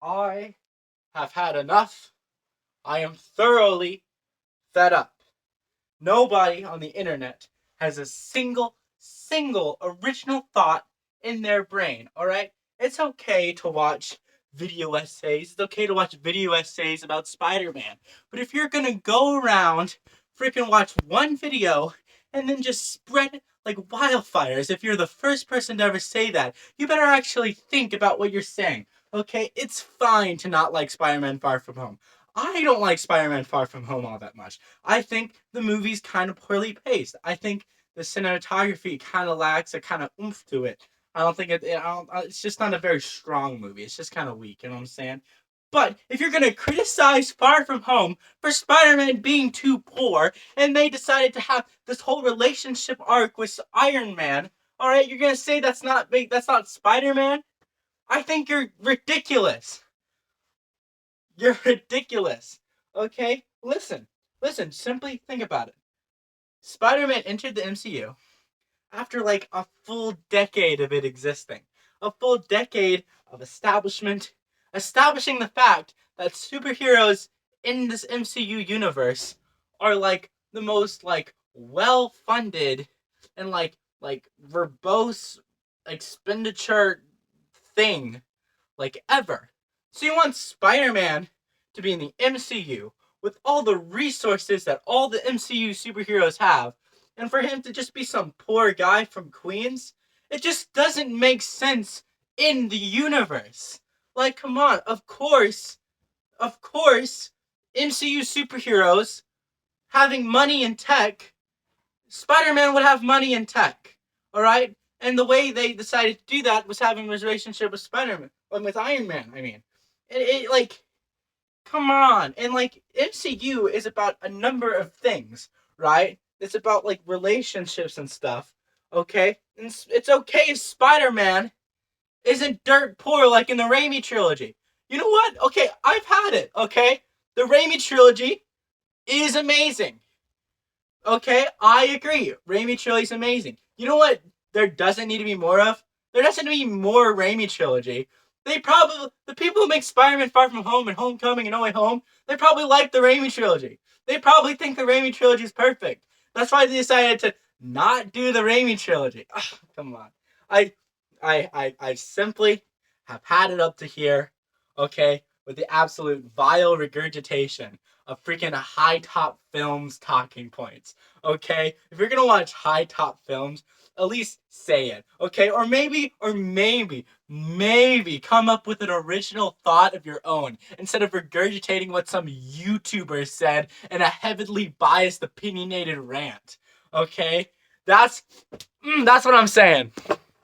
I have had enough. I am thoroughly fed up. Nobody on the internet has a single original thought in their brain, alright? It's okay to watch video essays. It's okay to watch video essays about Spider-Man. But if you're gonna go around, freaking watch one video, and then just spread it like wildfires, if you're the first person to ever say that, you better actually think about what you're saying, okay? It's fine to not like Spider-Man Far From Home. I don't like Spider-Man Far From Home all that much. I think the movie's kind of poorly paced. I think the cinematography kind of lacks a kind of oomph to it. I don't think it's just not a very strong movie. It's just kind of weak, you know what I'm saying? But if you're going to criticize Far From Home for Spider-Man being too poor, and they decided to have this whole relationship arc with Iron Man, all right, you're going to say that's not big, that's not Spider-Man? I think you're ridiculous. You're ridiculous. Okay? Listen, simply think about it. Spider-Man entered the MCU after like a full decade of it existing. A full decade of establishing the fact that superheroes in this MCU universe are like the most like well-funded and like verbose expenditure thing like ever. So you want Spider-Man to be in the MCU with all the resources that all the MCU superheroes have, and for him to just be some poor guy from Queens, it just doesn't make sense in the universe. Like, come on, of course, MCU superheroes having money and tech, Spider-Man would have money and tech, alright? And the way they decided to do that was having a relationship with Spider-Man, with Iron Man, I mean. Like, come on. And like MCU is about a number of things, right? It's about like relationships and stuff. Okay? And it's okay if Spider-Man isn't dirt poor like in the Raimi trilogy. You know what? Okay, I've had it, okay? The Raimi trilogy is amazing. Okay, I agree. Raimi trilogy is amazing. You know what there doesn't need to be more of? There doesn't need to be more Raimi trilogy. The people who make Spider-Man Far From Home and Homecoming and No Way Home, they probably like the Raimi trilogy. They probably think the Raimi trilogy is perfect. That's why they decided to not do the Raimi trilogy. Ugh, come on. I, I simply have had it up to here, okay, with the absolute vile regurgitation of freaking high top films talking points. Okay? If you're gonna watch high top films, at least say it. Okay? Or maybe come up with an original thought of your own instead of regurgitating what some YouTuber said in a heavily biased, opinionated rant. Okay? That's what I'm saying.